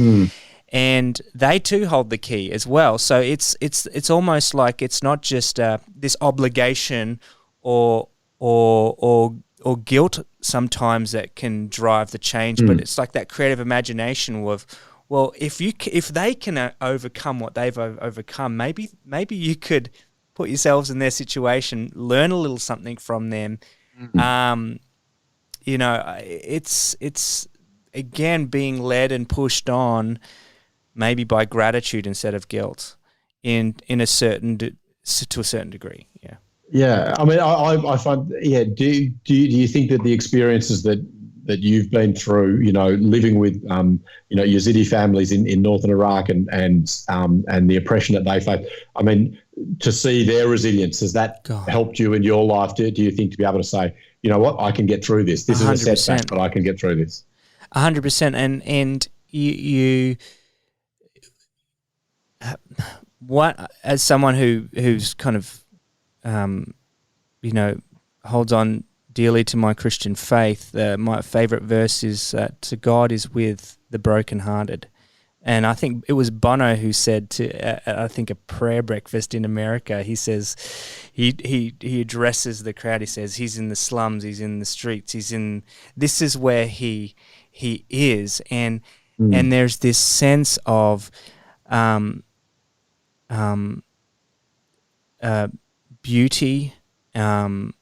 And they too hold the key as well. So it's almost like it's not just this obligation or guilt sometimes that can drive the change, but it's like that creative imagination of, well, if they can overcome what they've overcome, maybe you could put yourselves in their situation, learn a little something from them. It's again being led and pushed on, maybe by gratitude instead of guilt, to a certain degree. Yeah. Yeah. I mean, I find. Yeah. Do you think that the experiences that you've been through, living with, Yazidi families in northern Iraq and the oppression that they face, I mean, to see their resilience, has that helped you in your life? Do you think, to be able to say, you know what, I can get through this. This is a 100%. setback, but I can get through this. 100%. And you what, as someone who's kind of, holds on dearly to my Christian faith, my favorite verse is that God is with the brokenhearted. And I think it was Bono who said to, I think, a prayer breakfast in America, he says, he addresses the crowd, he says, he's in the slums, he's in the streets, this is where he is. And there's this sense of beauty, even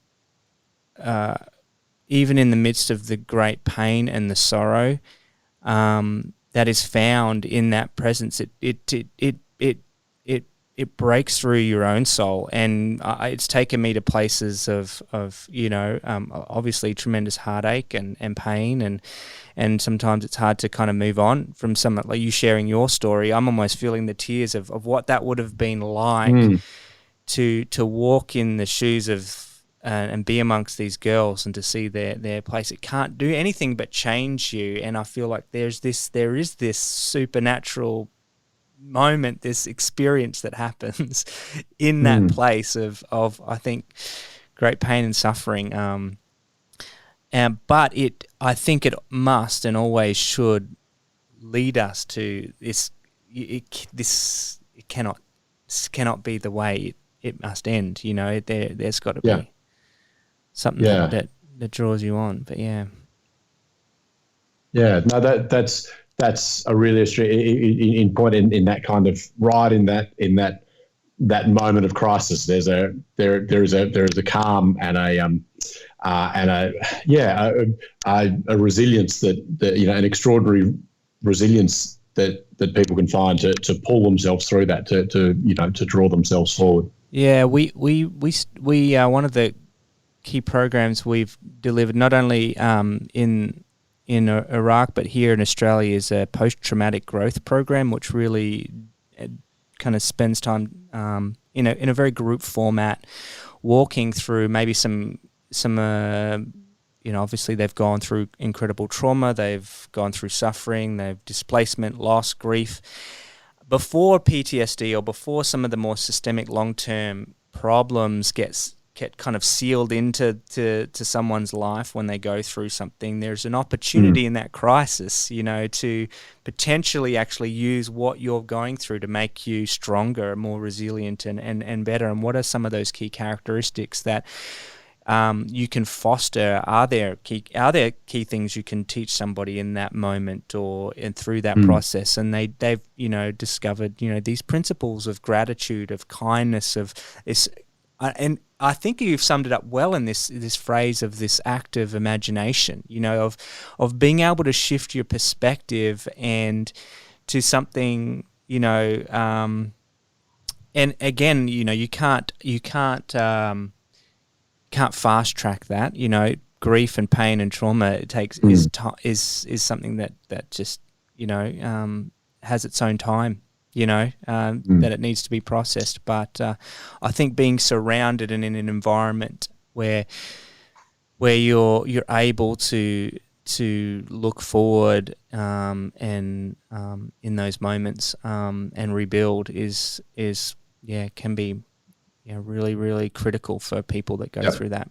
in the midst of the great pain and the sorrow, that is found in that presence. It breaks through your own soul, and it's taken me to places of obviously tremendous heartache and pain, and sometimes it's hard to kind of move on from some, like you sharing your story. I'm almost feeling the tears of what that would have been like to walk in the shoes of and be amongst these girls and to see their place. It can't do anything but change you, and I feel like there is this supernatural moment, this experience that happens in that place of I think great pain and suffering. But I think it must and always should lead us to this. This cannot be the way it must end. There's got to be something that draws you on. But no, that's a really in point in that kind of right in that moment of crisis. There is a calm and a resilience that an extraordinary resilience that people can find to pull themselves through that, to draw themselves forward. Yeah, we one of the key programs we've delivered, not only in Iraq but here in Australia, is a post-traumatic growth program, which really kind of spends time in a very group format, walking through maybe some obviously they've gone through incredible trauma, they've gone through suffering, they've displacement, loss, grief. Before PTSD or before some of the more systemic long-term problems get kind of sealed into someone's life when they go through something, there's an opportunity in that crisis, to potentially actually use what you're going through to make you stronger, more resilient and better. And what are some of those key characteristics that you can foster? Are there key things you can teach somebody in that moment and through that process? And they've discovered these principles of gratitude, of kindness, of this. And I think you've summed it up well in this phrase of this active imagination, of being able to shift your perspective and to something, and again, you can't fast track that. Grief and pain and trauma is something that just has its own time. That it needs to be processed. But I think being surrounded and in an environment where you're able to look forward and in those moments and rebuild can be really, really critical for people that go through that.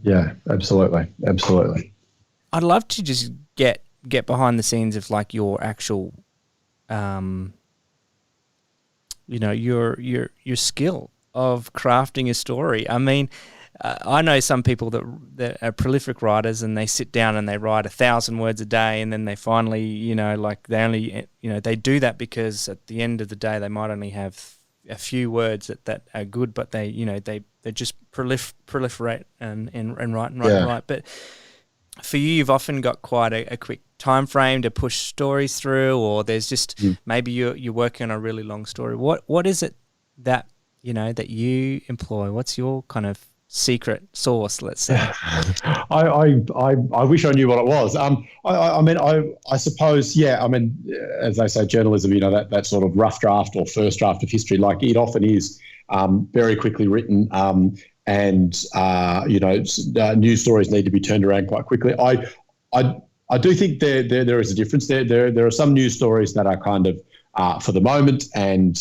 Yeah, absolutely. I'd love to just get behind the scenes of like your actual your skill of crafting a story. I mean, I know some people that are prolific writers, and they sit down and they write 1,000 words a day, and then they finally, they do that because at the end of the day they might only have a few words that are good, but they just proliferate and write. But for you, you've often got quite a quick time frame to push stories through, or there's just maybe you're working on a really long story. What is it that that you employ? What's your kind of secret sauce, let's say? I wish I knew what it was. I suppose, as they say, journalism, that sort of rough draft or first draft of history, like it often is very quickly written. news stories need to be turned around quite quickly. I do think there is a difference. There are some news stories that are kind of for the moment, and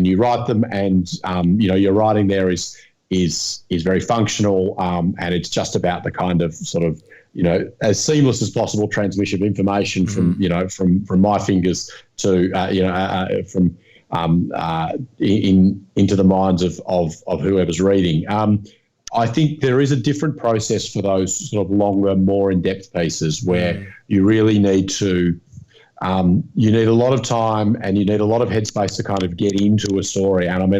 you write them, and your writing there is very functional, and it's just about the kind of sort of as seamless as possible transmission of information from my fingers to into the minds of whoever's reading. I think there is a different process for those sort of longer, more in-depth pieces where you really need to, you need a lot of time and you need a lot of headspace to kind of get into a story. And I mean,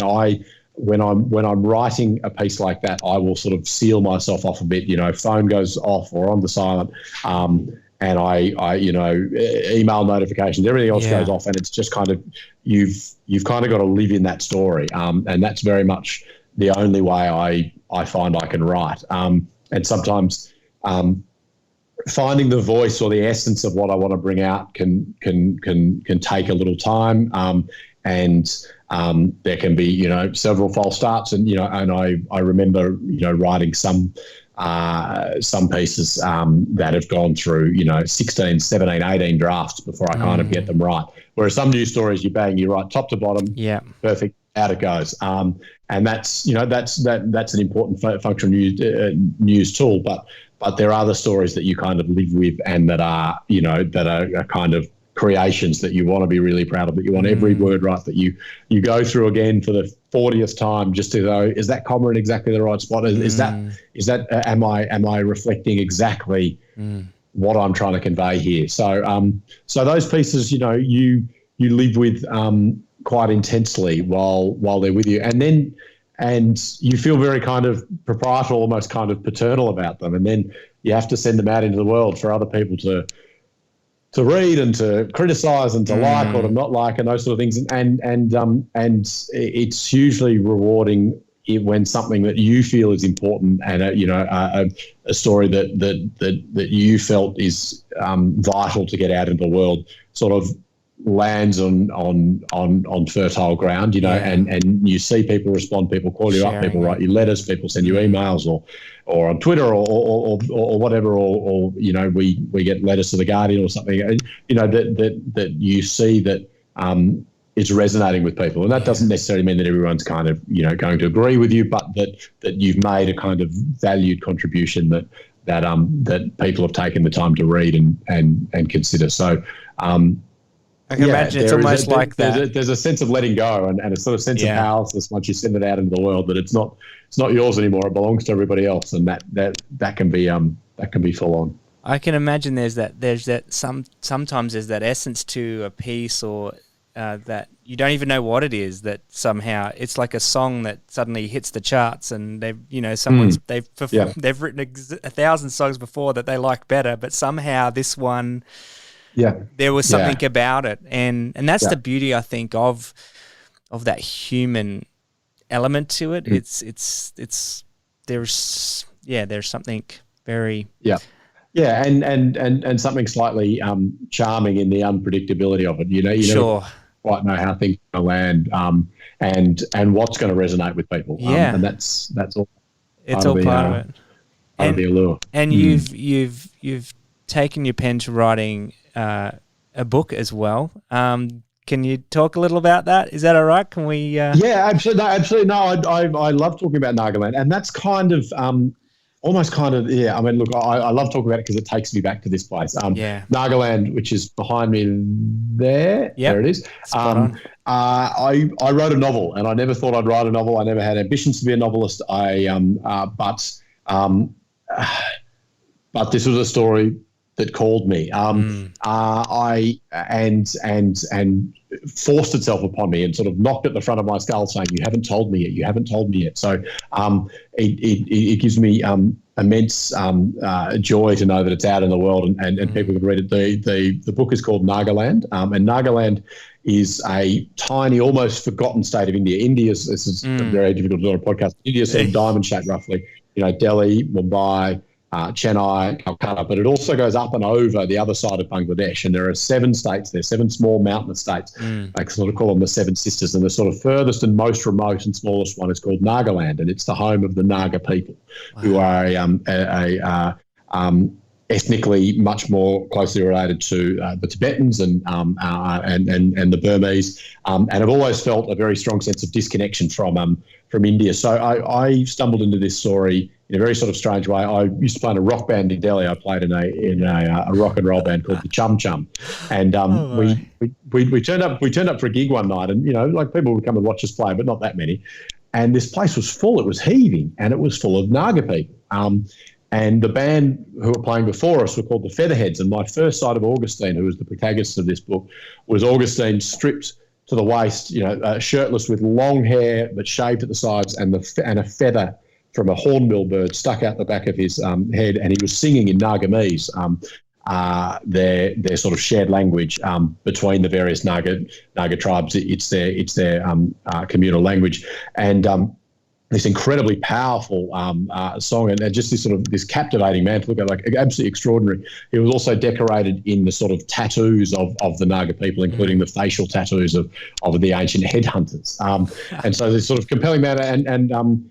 when I'm writing a piece like that, I will sort of seal myself off a bit. Phone goes off or on the silent, and I email notifications, everything else goes off, and it's just kind of you've kind of got to live in that story, and that's very much the only way I find I can write. And sometimes finding the voice or the essence of what I want to bring out can take a little time. And there can be several false starts, and I remember writing some pieces that have gone through 16, 17, 18 drafts before I kind of get them right. Whereas some news stories, you write top to bottom, perfect, out it goes. And that's an important functional news tool, but there are other stories that you kind of live with and that are kind of creations that you want to be really proud of, that you want every word right, that you go through again for the 40th time just to go, is that comma in exactly the right spot? Is that am I reflecting exactly what I'm trying to convey here? So those pieces, you live with quite intensely while they're with you, and you feel very kind of proprietorial, almost kind of paternal about them, and then you have to send them out into the world for other people to read and to criticise and to like or to not like and those sort of things, and it's hugely rewarding when something that you feel is important and a story that you felt is vital to get out into the world sort of lands on fertile ground, and you see people respond, people call you up, people write you letters, people send you emails or on Twitter or whatever, or we get letters to the Guardian or something, that you see that it's resonating with people, and that doesn't necessarily mean that everyone's kind of going to agree with you, but that you've made a kind of valued contribution that people have taken the time to read and consider. So. I can imagine it's almost like that. There's a sense of letting go and a sort of sense of powerlessness once you send it out into the world, that it's not yours anymore. It belongs to everybody else, and that can be full on. I can imagine sometimes there's that essence to a piece, or that you don't even know what it is, that somehow it's like a song that suddenly hits the charts, and they've they've written 1,000 songs before that they like better, but somehow this one. There was something about it, and that's the beauty, I think, of that human element to it. It's there's something very and something slightly charming in the unpredictability of it. You never quite know how things are going to land, and what's going to resonate with people. And that's all. It's all part of it. Part of the allure. And you've taken your pen to writing a book as well. Can you talk a little about that? Is that all right? Can we? Yeah, absolutely. No, I love talking about Nagaland, and that's kind of almost kind of I mean, look, I love talking about it because it takes me back to this place. Nagaland, which is behind me there. There it is. I wrote a novel, and I never thought I'd write a novel. I never had ambitions to be a novelist. But this was a story that called me. I forced itself upon me and sort of knocked at the front of my skull, saying, "You haven't told me yet. You haven't told me yet." So it gives me immense joy to know that it's out in the world and people can read it. The book is called Nagaland, and Nagaland is a tiny, almost forgotten state of India. This is very difficult to do on a podcast. India's sort of diamond shaped, roughly. Delhi, Mumbai, Chennai, Calcutta, but it also goes up and over the other side of Bangladesh. And there are 7 states there, 7 small mountainous states. I sort of call them the 7 sisters. And the sort of furthest and most remote and smallest one is called Nagaland, and it's the home of the Naga people, who are ethnically much more closely related to the Tibetans and the Burmese, and have always felt a very strong sense of disconnection from India. So I stumbled into this story in a very sort of strange way. I used to play in a rock band in Delhi. I played in a rock and roll band called the Chum Chum, and we turned up for a gig one night, and like people would come and watch us play, but not that many. And this place was full. It was heaving, and it was full of Naga people. And the band who were playing before us were called the Featherheads. And my first sight of Augustine, who was the protagonist of this book, was Augustine stripped to the waist, shirtless with long hair but shaved at the sides, and a feather from a hornbill bird stuck out the back of his head. And he was singing in Nagamese, their sort of shared language between the various Naga tribes. It's their communal language. And this incredibly powerful song, and just this captivating man to look at, like absolutely extraordinary. He was also decorated in the sort of tattoos of the Naga people, including the facial tattoos of the ancient headhunters. And so this sort of compelling man, and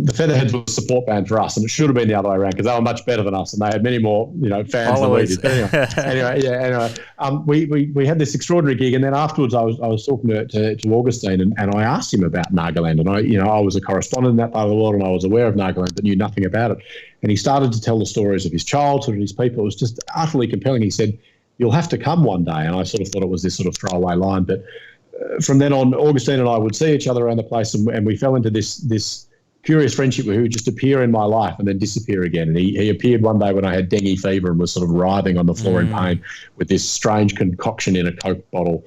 the Featherheads were a support band for us, and it should have been the other way around because they were much better than us, and they had many more, fans than we did. But anyway, we had this extraordinary gig, and then afterwards I was talking to Augustine, and I asked him about Nagaland, and I was a correspondent in that part of the world, and I was aware of Nagaland but knew nothing about it. And he started to tell the stories of his childhood and his people. It was just utterly compelling. He said, "You'll have to come one day," and I sort of thought it was this sort of throwaway line, but from then on, Augustine and I would see each other around the place, and we fell into this curious friendship where he would just appear in my life and then disappear again. And he appeared one day when I had dengue fever and was sort of writhing on the floor in pain with this strange concoction in a Coke bottle,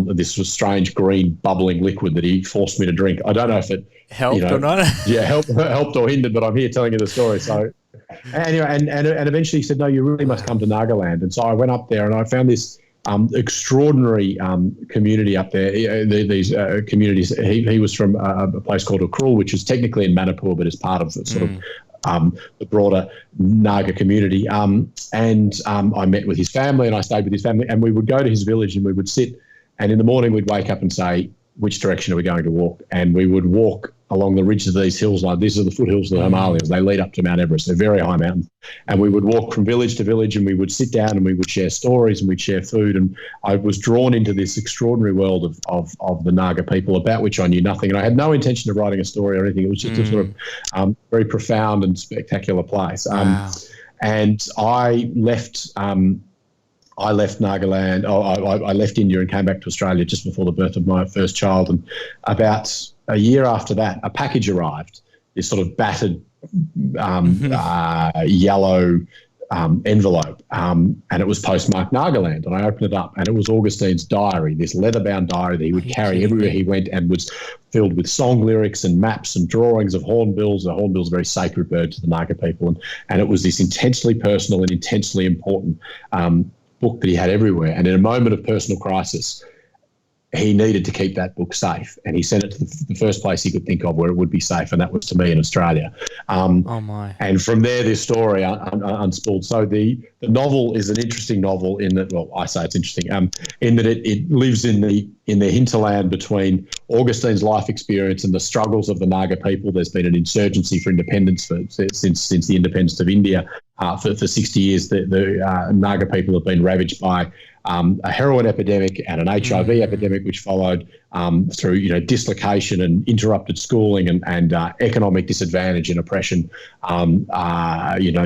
this was strange green bubbling liquid that he forced me to drink. I don't know if it helped or not. Yeah, helped or hindered, but I'm here telling you the story. So anyway, and eventually he said, "No, you really must come to Nagaland." And so I went up there and I found this extraordinary community up there. These communities. He was from a place called Ukrul, which is technically in Manipur, but is part of the broader Naga community. And I met with his family, and I stayed with his family. And we would go to his village, and we would sit. And in the morning, we'd wake up and say, "Which direction are we going to walk?" And we would walk along the ridges of these hills. Like these are the foothills of the Himalayas. They lead up to Mount Everest. They're very high mountains. And we would walk from village to village, and we would sit down and we would share stories and we'd share food. And I was drawn into this extraordinary world of the Naga people, about which I knew nothing. And I had no intention of writing a story or anything. It was just a sort of very profound and spectacular place. Wow. And I left Nagaland. I left India and came back to Australia just before the birth of my first child. And about a year after that, a package arrived, this sort of battered yellow envelope, and it was postmarked Nagaland. And I opened it up, and it was Augustine's diary, this leather-bound diary that he would carry everywhere he went, and was filled with song lyrics and maps and drawings of hornbills. The hornbill's a very sacred bird to the Naga people, and it was this intensely personal and intensely important book that he had everywhere. And in a moment of personal crisis, he needed to keep that book safe, and he sent it to the first place he could think of where it would be safe, and that was to me in Australia. Oh my! And from there, this story unspooled. So the novel is an interesting novel in that. Well, I say it's interesting in that it lives in the hinterland between Augustine's life experience and the struggles of the Naga people. There's been an insurgency for independence since the independence of India. For 60 years, the Naga people have been ravaged by a heroin epidemic and an HIV epidemic, which followed through dislocation and interrupted schooling and economic disadvantage and oppression,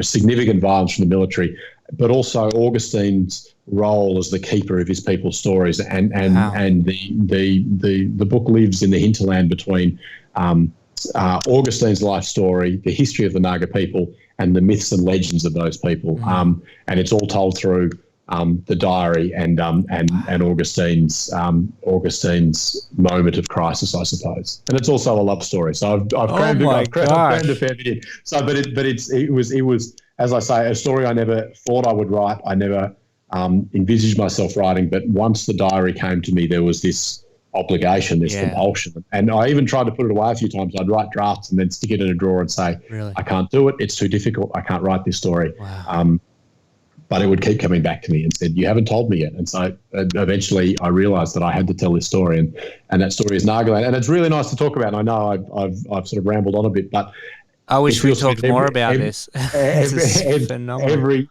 significant violence from the military, but also Augustine's role as the keeper of his people's stories, and the book lives in the hinterland between Augustine's life story, the history of the Naga people, and the myths and legends of those people, and it's all told through the diary and Augustine's moment of crisis, I suppose. And it's also a love story. So I've crammed a fair bit in. So, but it was as I say, a story I never thought I would write. I never envisaged myself writing. But once the diary came to me, there was this obligation, this compulsion. And I even tried to put it away a few times. I'd write drafts and then stick it in a drawer and say, really? I can't do it. It's too difficult. I can't write this story. Wow. But it would keep coming back to me and said, you haven't told me yet. And so eventually I realized that I had to tell this story, and that story is Nagaland. And it's really nice to talk about. And I know I've sort of rambled on a bit, but I wish we talked more about this. Everybody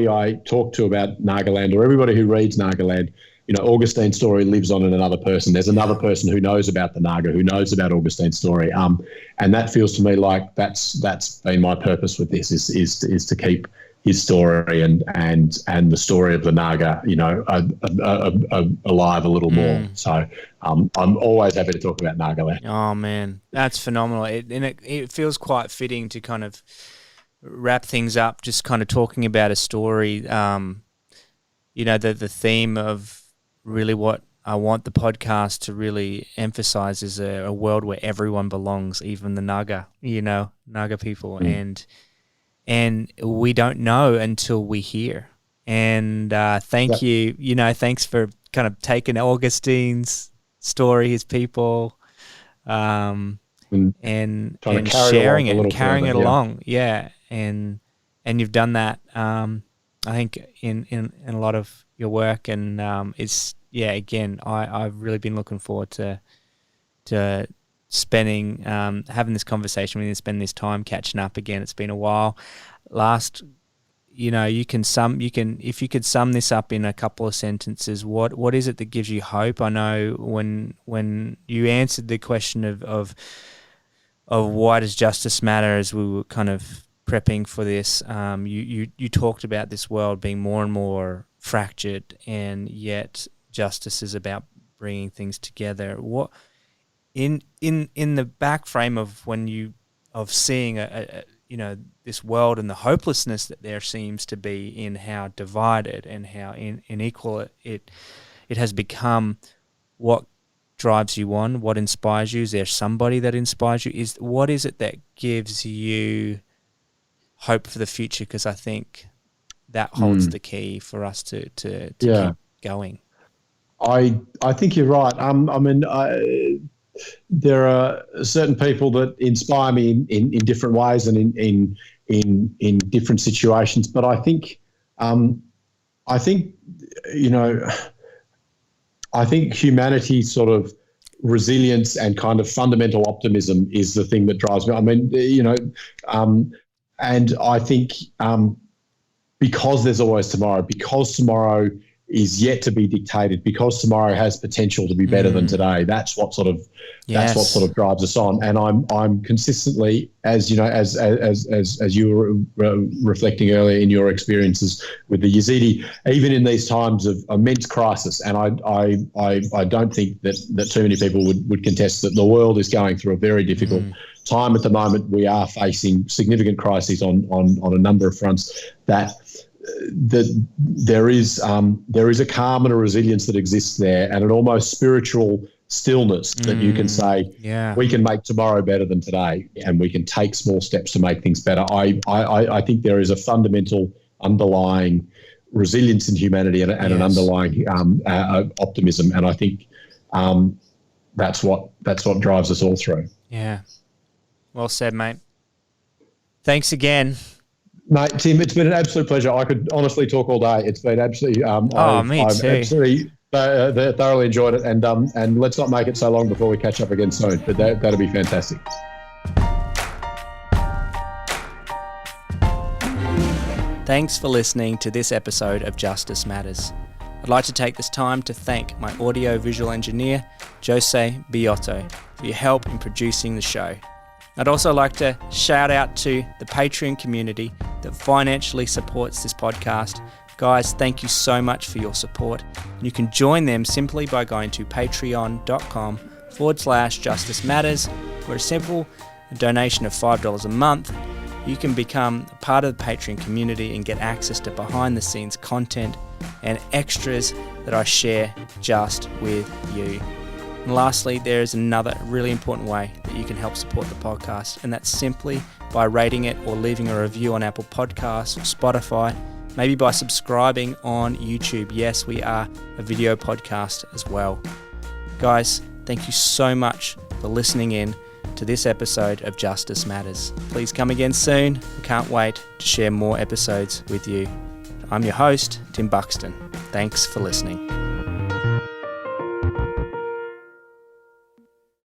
I talk to about Nagaland, or everybody who reads Nagaland, Augustine's story lives on in another person. There's another person who knows about the Naga, who knows about Augustine's story. And that feels to me like that's been my purpose with this is to keep his story and the story of the Naga, alive a little more. So I'm always happy to talk about Nagaland. Oh man, that's phenomenal. It feels quite fitting to kind of wrap things up, just kind of talking about a story. The theme of really what I want the podcast to really emphasize is a world where everyone belongs, even the Naga, Naga people. And we don't know until we hear. And thank you, thanks for kind of taking Augustine's story, his people, and sharing it and carrying it along. Yeah. And you've done that, I think, in a lot of your work. And again, I've really been looking forward to spending, having this conversation with you, spending this time catching up again. It's been a while. If you could sum this up in a couple of sentences, what is it that gives you hope? I know when you answered the question of why does justice matter, as we were kind of prepping for this, you talked about this world being more and more fractured, and yet justice is about bringing things together. What in the back frame of seeing this world and the hopelessness that there seems to be in how divided and how unequal it has become, what drives you on? What inspires you? Is there somebody that inspires you? What is it that gives you hope for the future? Because I think that holds the key for us to keep going. I think you're right. There are certain people that inspire me in different ways and in different situations. But I think humanity's sort of resilience and kind of fundamental optimism is the thing that drives me. And I think because there's always tomorrow, because tomorrow is yet to be dictated, because tomorrow has potential to be better than today. That's what sort of drives us on. And I'm consistently, as you were reflecting earlier in your experiences with the Yazidi, even in these times of immense crisis. And I don't think that too many people would contest that the world is going through a very difficult time at the moment. We are facing significant crises on a number of fronts. That there is a calm and a resilience that exists there, and an almost spiritual stillness that you can say, we can make tomorrow better than today, and we can take small steps to make things better. I think there is a fundamental underlying resilience in humanity and an underlying optimism, and I think that's what drives us all through. Yeah. Well said, mate. Thanks again. Mate, Tim, it's been an absolute pleasure. I could honestly talk all day. It's been absolutely. I've too. Absolutely thoroughly enjoyed it, and let's not make it so long before we catch up again soon. But that'll be fantastic. Thanks for listening to this episode of Justice Matters. I'd like to take this time to thank my audio-visual engineer, Jose Biotto, for your help in producing the show. I'd also like to shout out to the Patreon community that financially supports this podcast. Guys, thank you so much for your support. You can join them simply by going to patreon.com/Justice Matters, where a simple donation of $5 a month, you can become a part of the Patreon community and get access to behind-the-scenes content and extras that I share just with you. And lastly, there is another really important way that you can help support the podcast, and that's simply by rating it or leaving a review on Apple Podcasts or Spotify. maybe by subscribing on YouTube. Yes, we are a video podcast as well. Guys, thank you so much for listening in to this episode of Justice Matters. Please come again soon. I can't wait to share more episodes with you. I'm your host, Tim Buxton. Thanks for listening.